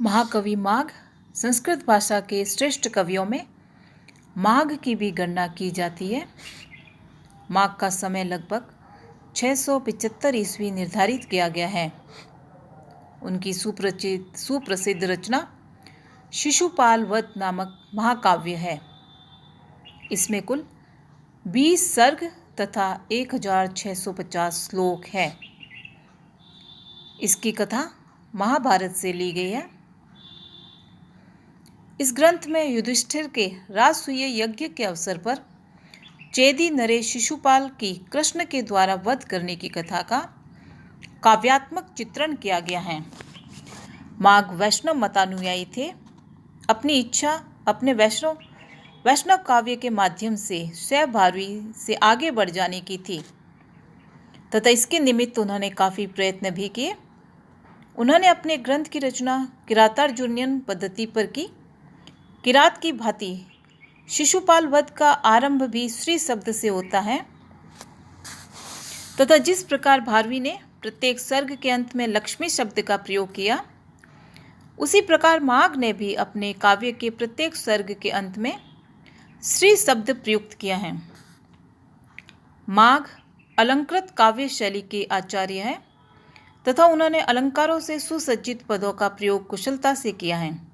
महाकवि माघ संस्कृत भाषा के श्रेष्ठ कवियों में माघ की भी गणना की जाती है। माघ का समय लगभग 675 ईस्वी निर्धारित किया गया है। उनकी सुप्रसिद्ध रचना शिशुपाल वध नामक महाकाव्य है। इसमें कुल 20 सर्ग तथा 1650 श्लोक है। इसकी कथा महाभारत से ली गई है। इस ग्रंथ में युधिष्ठिर के राजसूय यज्ञ के अवसर पर चेदी नरेश शिशुपाल की कृष्ण के द्वारा वध करने की कथा का काव्यात्मक चित्रण किया गया है। माघ वैष्णव मतानुयायी थे। अपनी इच्छा अपने वैष्णव काव्य के माध्यम से शैव भारवी से आगे बढ़ जाने की थी तथा इसके निमित्त उन्होंने काफ़ी प्रयत्न भी किए। उन्होंने अपने ग्रंथ की रचना किरातार्जुनीयन पद्धति पर की। किरात की भांति शिशुपाल वध का आरंभ भी श्री शब्द से होता है तथा जिस प्रकार भारवी ने प्रत्येक सर्ग के अंत में लक्ष्मी शब्द का प्रयोग किया, उसी प्रकार माघ ने भी अपने काव्य के प्रत्येक सर्ग के अंत में श्री शब्द प्रयुक्त किया है। माघ अलंकृत काव्य शैली के आचार्य हैं तथा उन्होंने अलंकारों से सुसज्जित पदों का प्रयोग कुशलता से किया है।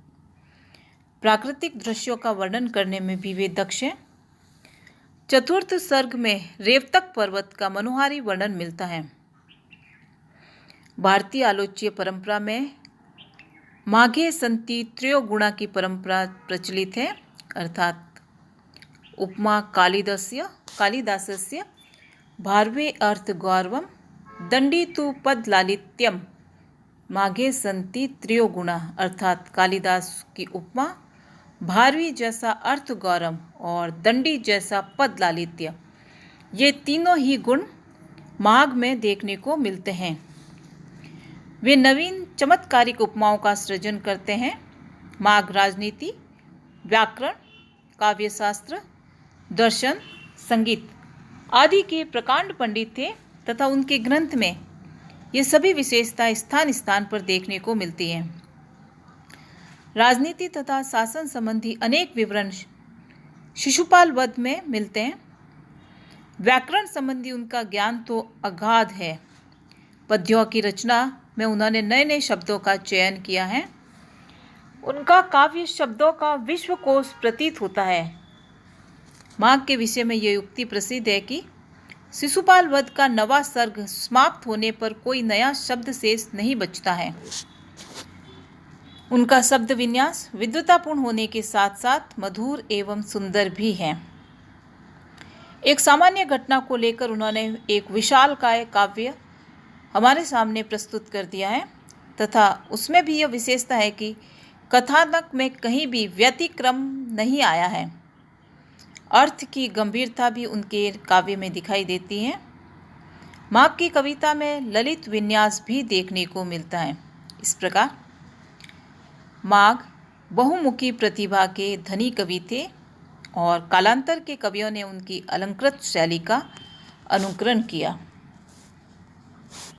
प्राकृतिक दृश्यों का वर्णन करने में भी वे दक्ष हैं। चतुर्थ सर्ग में रेवतक पर्वत का मनोहारी वर्णन मिलता है। भारतीय आलोच्य परंपरा में माघे संति त्रयोगुणा की परंपरा प्रचलित है, अर्थात उपमा कालिदासस्य भारवे अर्थ गौरवम दंडी तु पद लालित्यम माघे संति त्रयोगुणा, अर्थात कालिदास की उपमा भारवी जैसा अर्थ गौरव और दंडी जैसा पद लालित्य, ये तीनों ही गुण माघ में देखने को मिलते हैं। वे नवीन चमत्कारिक उपमाओं का सृजन करते हैं। माघ राजनीति, व्याकरण, काव्यशास्त्र, दर्शन, संगीत आदि के प्रकांड पंडित थे तथा उनके ग्रंथ में ये सभी विशेषताएं स्थान स्थान पर देखने को मिलती हैं। राजनीति तथा शासन संबंधी अनेक विवरण शिशुपाल वध में मिलते हैं। व्याकरण संबंधी उनका ज्ञान तो अगाध है। पद्यों की रचना में उन्होंने नए नए शब्दों का चयन किया है। उनका काव्य शब्दों का विश्वकोश प्रतीत होता है। माघ के विषय में यह उक्ति प्रसिद्ध है कि शिशुपाल वध का नवा सर्ग समाप्त होने पर कोई नया शब्द शेष नहीं बचता है। उनका शब्द विन्यास विद्वतापूर्ण होने के साथ साथ मधुर एवं सुंदर भी है। एक सामान्य घटना को लेकर उन्होंने एक विशालकाय काव्य हमारे सामने प्रस्तुत कर दिया है तथा उसमें भी यह विशेषता है कि कथानक में कहीं भी व्यतिक्रम नहीं आया है। अर्थ की गंभीरता भी उनके काव्य में दिखाई देती है। माघ की कविता में ललित विन्यास भी देखने को मिलता है। इस प्रकार माघ बहुमुखी प्रतिभा के धनी कवि थे और कालांतर के कवियों ने उनकी अलंकृत शैली का अनुकरण किया।